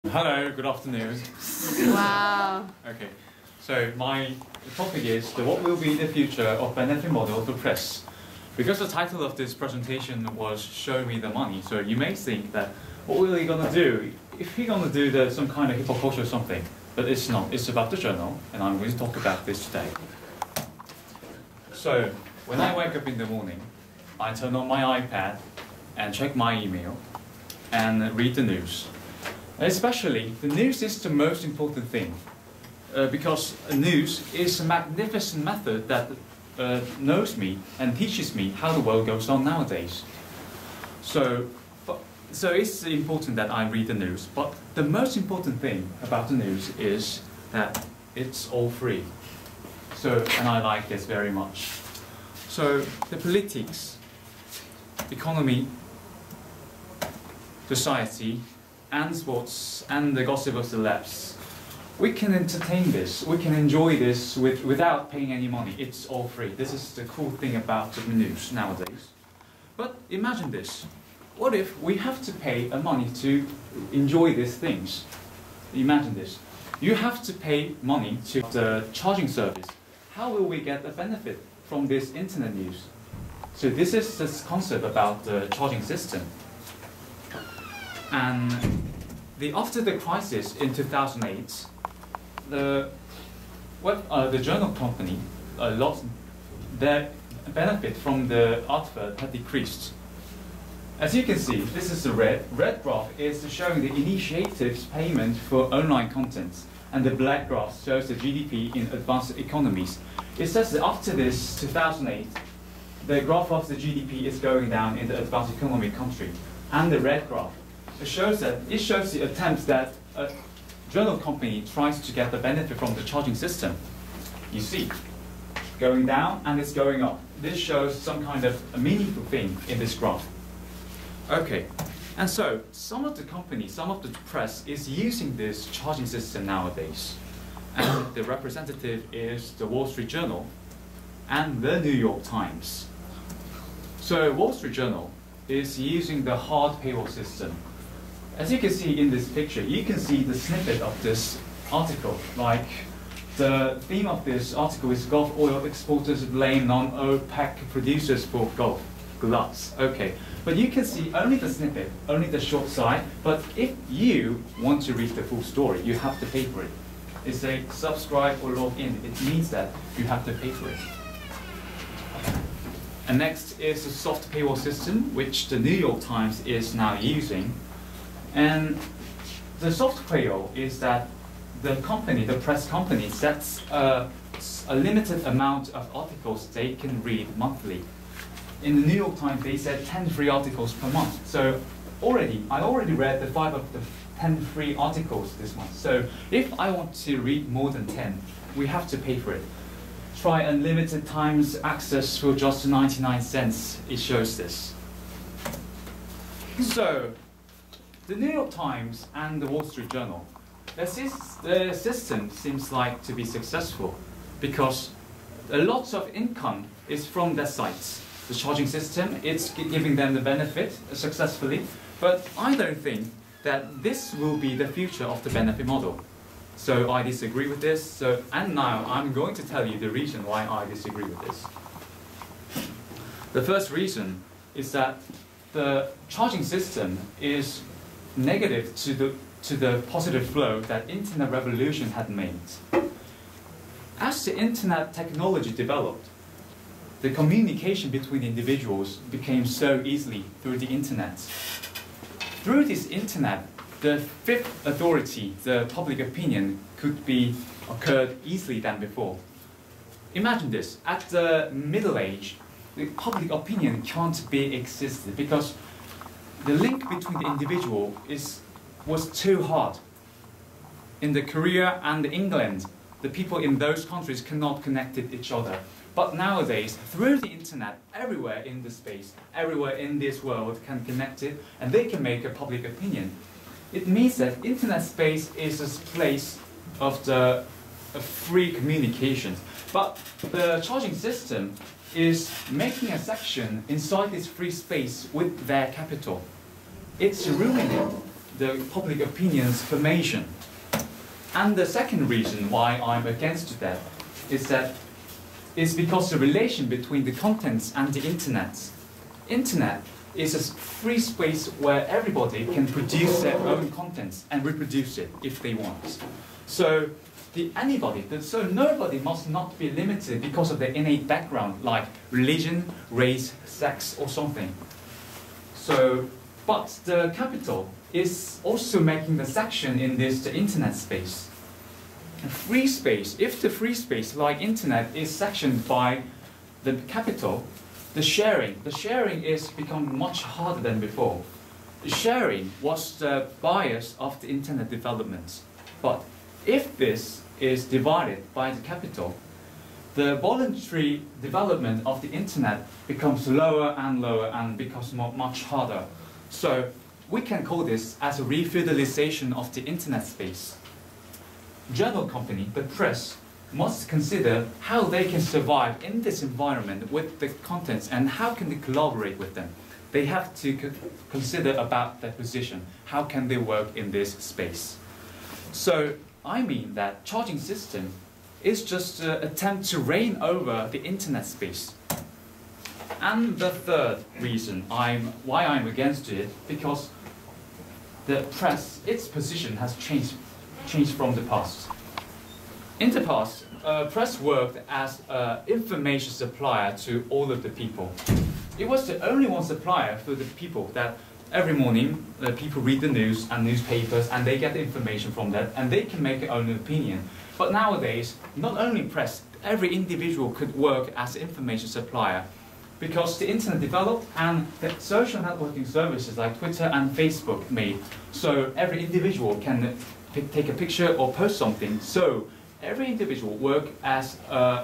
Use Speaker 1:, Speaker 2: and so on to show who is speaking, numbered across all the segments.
Speaker 1: Hello, good afternoon.
Speaker 2: Wow.
Speaker 1: Okay, so my topic is what will be the future of benefit model for press. Because the title of this presentation was Show Me the Money, so you may think that what are we gonna do? If we're gonna do some kind of hypocrisy or something, but it's not. It's about the journal, and I'm going to talk about this today. So when I wake up in the morning, I turn on my iPad and check my email and read the news. Especially, the news is the most important thing because news is a magnificent method that knows me and teaches me how the world goes on nowadays. So it's important that I read the news, but the most important thing about the news is that it's all free. And I like this very much. So the politics, economy, society, and sports, and the gossip of the labs. We can entertain this, we can enjoy this without paying any money. It's all free. This is the cool thing about the news nowadays. But imagine this. What if we have to pay money to enjoy these things? Imagine this. You have to pay money to the charging service. How will we get a benefit from this internet news? So this is this concept about the charging system. And after the crisis in 2008, the journal company lost their benefit from the advert had decreased. As you can see, this is the red graph is showing the initiatives payment for online content, and the black graph shows the GDP in advanced economies. It says that after this 2008, the graph of the GDP is going down in the advanced economy country, and the red graph it shows the attempts that a journal company tries to get the benefit from the charging system. You see, going down and it's going up. This shows some kind of a meaningful thing in this graph. Okay, and so some of the companies, some of the press is using this charging system nowadays. And the representative is the Wall Street Journal and the New York Times. So Wall Street Journal is using the hard paywall system. As you can see in this picture, you can see the snippet of this article. Like, the theme of this article is Gulf oil exporters blame non-OPEC producers for Gulf gluts. Okay, but you can see only the snippet, only the short side. But if you want to read the full story, you have to pay for it. It's a subscribe or log in. It means that you have to pay for it. And next is the soft paywall system, which the New York Times is now using. And the soft paywall is that the press company, sets a limited amount of articles they can read monthly. In the New York Times, they said 10 free articles per month. So I already read the 5 of the 10 free articles this month. So if I want to read more than 10, we have to pay for it. Try unlimited times access for just 99 cents. It shows this. So the New York Times and the Wall Street Journal, the system seems like to be successful because a lot of income is from their sites. The charging system, it's giving them the benefit successfully, but I don't think that this will be the future of the benefit model. So I disagree with this, and now I'm going to tell you the reason why I disagree with this. The first reason is that the charging system is negative to the positive flow that internet revolution had made. As the internet technology developed, the communication between individuals became so easily through the internet. Through this internet, the fifth authority, the public opinion, could be occurred easily than before. Imagine this, at the Middle Age, the public opinion can't be existed because the link between the individual was too hard. In the Korea and England, the people in those countries cannot connect with each other. But nowadays, through the internet, everywhere in the space, everywhere in this world can connect it, and they can make a public opinion. It means that internet space is a place of free communication. But the charging system is making a section inside this free space with their capital. It's ruining the public opinion's formation. And the second reason why I'm against that is because the relation between the contents and the internet. Internet is a free space where everybody can produce their own contents and reproduce it if they want. So nobody must not be limited because of their innate background, like religion, race, sex, or something. But the capital is also making the section in the internet space. Free space, if the free space, like internet, is sectioned by the capital, the sharing is become much harder than before. The sharing was the bias of the internet development. But if this is divided by the capital, the voluntary development of the internet becomes lower and becomes much harder. So we can call this as a refeudalization of the internet space. Journal company, the press, must consider how they can survive in this environment with the contents and how can they collaborate with them. They have to consider about their position. How can they work in this space? So I mean that charging system is just an attempt to reign over the internet space. And the third reason why I'm against it, because the press, its position has changed from the past. In the past, press worked as an information supplier to all of the people. It was the only one supplier for the people that every morning people read the news and newspapers and they get information from that and they can make their own opinion. But nowadays, not only press, every individual could work as an information supplier because the internet developed and the social networking services like Twitter and Facebook made. So every individual can take a picture or post something. So every individual work as an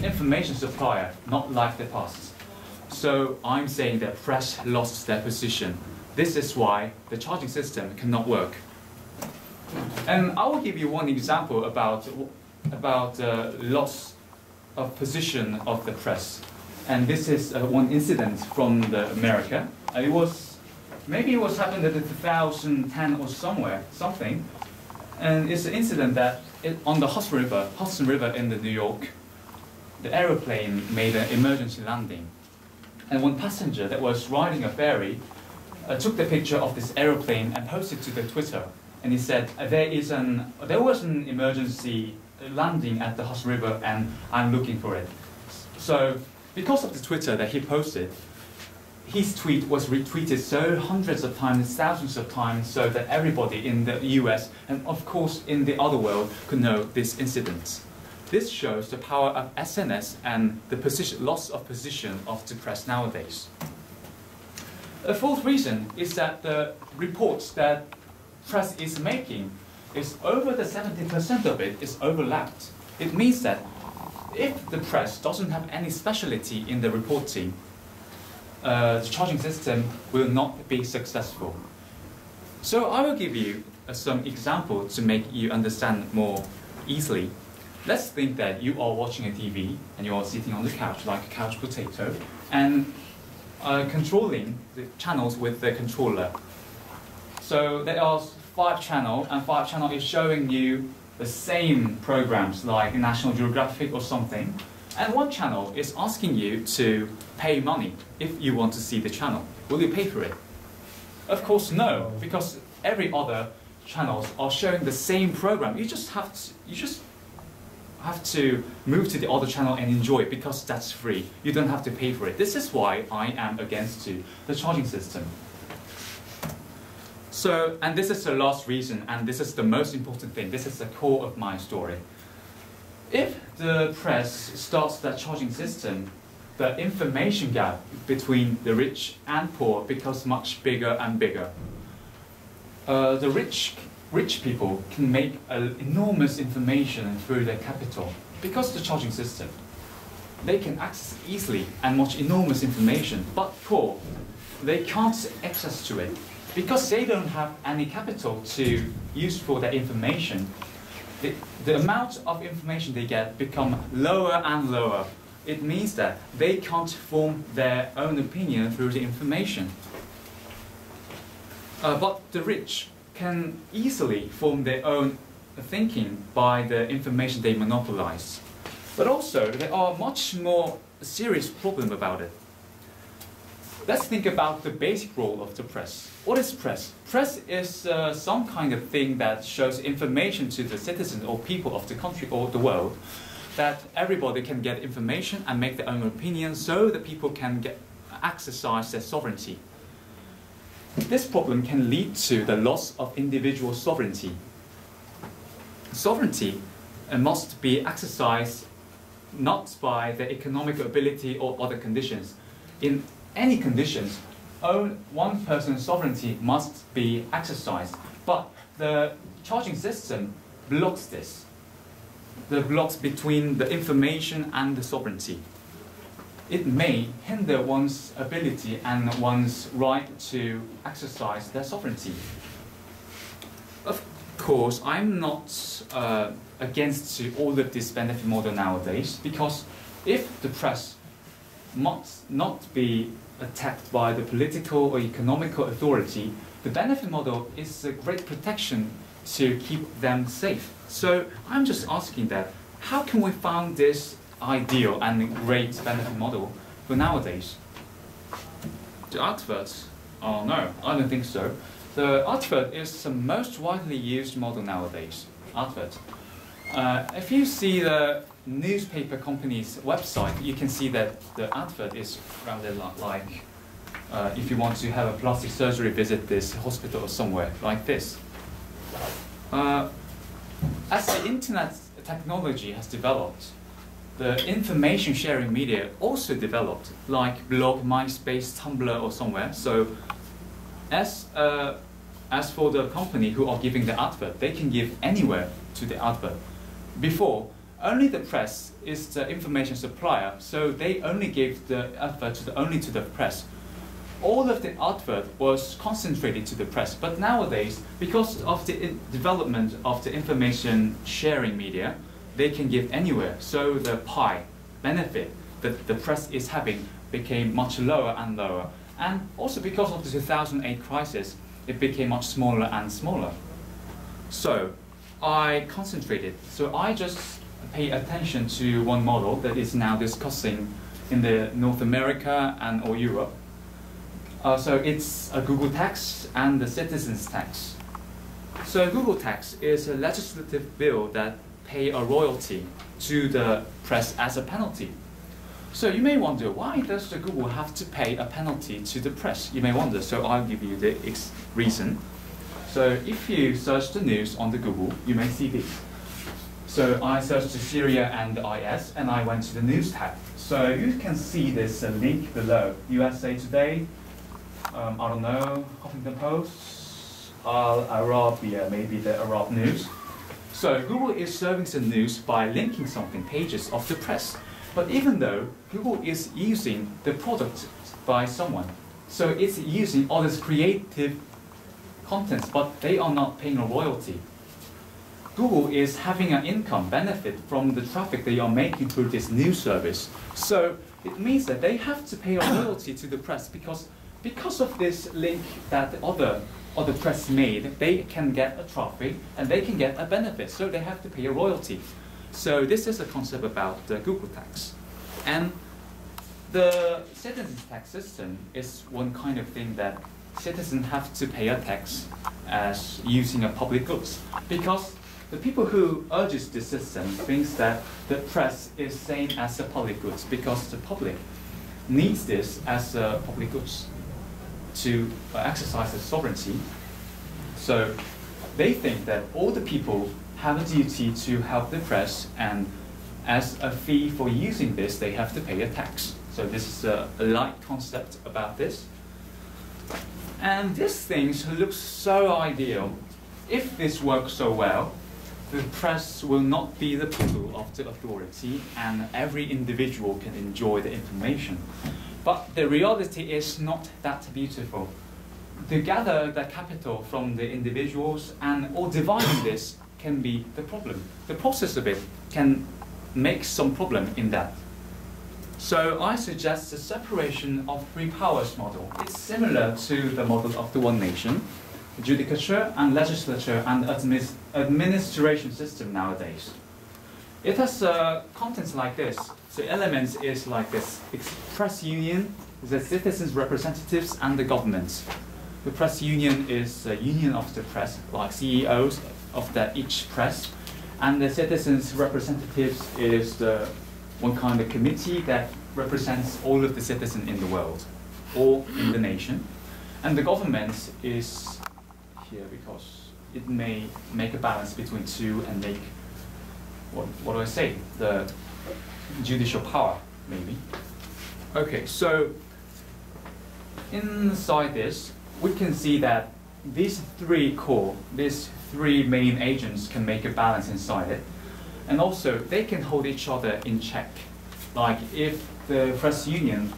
Speaker 1: information supplier, not like the past. So I'm saying that press lost their position. This is why the charging system cannot work. And I will give you one example about loss of position of the press. And this is one incident from America. Maybe it was happened in 2010 or something. And it's an incident that on the Hudson River in New York, the aeroplane made an emergency landing. And one passenger that was riding a ferry took the picture of this aeroplane and posted to the Twitter. And he said, there was an emergency landing at the Hudson River and I'm looking for it. So because of the Twitter that he posted, his tweet was retweeted so hundreds of times, thousands of times, so that everybody in the US and of course in the other world could know this incident. This shows the power of SNS and the loss of position of the press nowadays. A fourth reason is that the reports that press is making is over the 70% of it is overlapped. It means that if the press doesn't have any specialty in the reporting, the charging system will not be successful. So I will give you some examples to make you understand more easily. Let's think that you are watching a TV and you are sitting on the couch like a couch potato and controlling the channels with the controller. So there are 5 channels and 5 channels is showing you the same programs like National Geographic or something. And one channel is asking you to pay money if you want to see the channel. Will you pay for it? Of course no, because every other channels are showing the same program. You just have to move to the other channel and enjoy it because that's free. You don't have to pay for it. This is why I am against the charging system. So, and this is the last reason, and this is the most important thing. This is the core of my story. If the press starts that charging system, the information gap between the rich and poor becomes much bigger and bigger. The rich people can make enormous information through their capital because of the charging system. They can access easily and much enormous information, but poor, they can't access to it because they don't have any capital to use for that information. The amount of information they get become lower and lower. It means that they can't form their own opinion through the information. But the rich can easily form their own thinking by the information they monopolize. But also, there are much more serious problems about it. Let's think about the basic role of the press. What is press? Press is some kind of thing that shows information to the citizens or people of the country or the world, that everybody can get information and make their own opinion so that people can exercise their sovereignty. This problem can lead to the loss of individual sovereignty. Sovereignty must be exercised not by the economic ability or other conditions. In any conditions, one person's sovereignty must be exercised. But the charging system blocks this. The blocks between the information and the sovereignty. It may hinder one's ability and one's right to exercise their sovereignty. Of course, I'm not against all of this benefit model nowadays, because if the press must not be attacked by the political or economical authority, the benefit model is a great protection to keep them safe. So I'm just asking that, how can we find this ideal and great benefit model for nowadays? The advert? Oh no, I don't think so. The advert is the most widely used model nowadays. Advert. If you see the newspaper company's website, you can see that the advert is rather like if you want to have a plastic surgery, visit this hospital or somewhere like this. As the internet technology has developed, the information sharing media also developed, like blog, MySpace, Tumblr or somewhere. So as for the company who are giving the advert, they can give anywhere to the advert. Before, only the press is the information supplier, so they only gave the advert only to the press. All of the advert was concentrated to the press, but nowadays, because of the development of the information sharing media, they can give anywhere. So the pie benefit that the press is having became much lower and lower. And also because of the 2008 crisis, it became much smaller and smaller. So I concentrated. So I just pay attention to one model that is now discussing in the North America and or Europe. So it's a Google tax and the citizens tax. So Google tax is a legislative bill that pay a royalty to the press as a penalty. So you may wonder, why does the Google have to pay a penalty to the press? You may wonder, so I'll give you the reason. So if you search the news on the Google, you may see this. So I searched Syria and IS, and I went to the news tab. So you can see this link below. USA Today, I don't know, Huffington Post, Al Arabiya, maybe the Arab news. So Google is serving the news by linking something, pages of the press. But even though Google is using the product by someone, so it's using all this creative contents, but they are not paying a royalty. Google is having an income benefit from the traffic they are making through this news service. So it means that they have to pay a royalty to the press because of this link that the other press made, they can get a traffic and they can get a benefit, so they have to pay a royalty. So this is a concept about the Google tax. And the citizens tax system is one kind of thing that citizens have to pay a tax as using a public goods. Because the people who urges this system thinks that the press is same as the public goods, because the public needs this as public goods to exercise their sovereignty. So they think that all the people have a duty to help the press, and as a fee for using this, they have to pay a tax. So this is a light concept about this. And this thing looks so ideal. If this works so well, the press will not be the people of the authority, and every individual can enjoy the information. But the reality is not that beautiful. To gather the capital from the individuals and or dividing this can be the problem. The process of it can make some problem in that. So I suggest the separation of three powers model. It's similar to the model of the one nation, judicature and legislature and administration system nowadays. It has contents like this. So elements is like this: press union, the citizens' representatives, and the government. The press union is the union of the press, like CEOs of each press, and the citizens' representatives is the one kind of committee that represents all of the citizens in the world or in the nation. And the government is here because it may make a balance between two and make, what do I say, the judicial power, maybe. Okay, so inside this, we can see that these three main agents can make a balance inside it. And also, they can hold each other in check. Like if the press union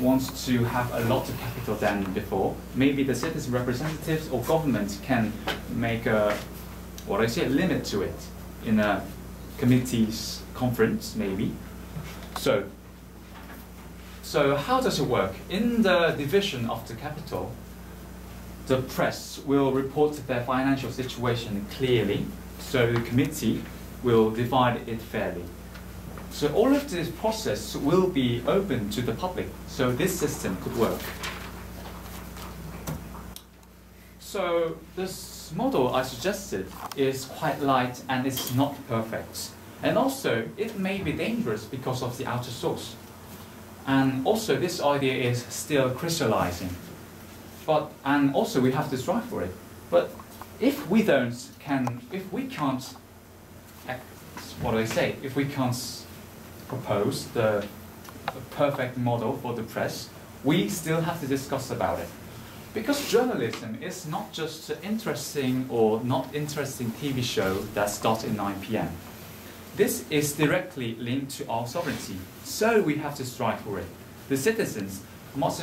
Speaker 1: wants to have a lot of capital than before, maybe the citizen representatives or government can make a limit to it in a committee's conference, maybe. So how does it work? In the division of the capital, the press will report their financial situation clearly, so the committee will divide it fairly. So all of this process will be open to the public, so this system could work. So this model I suggested is quite light and it's not perfect. And also, it may be dangerous because of the outer source. And also, this idea is still crystallizing. And also, we have to strive for it. But if we can't propose the perfect model for the press, we still have to discuss about it. Because journalism is not just an interesting or not interesting TV show that starts at 9 p.m. This is directly linked to our sovereignty, so we have to strive for it. The citizens must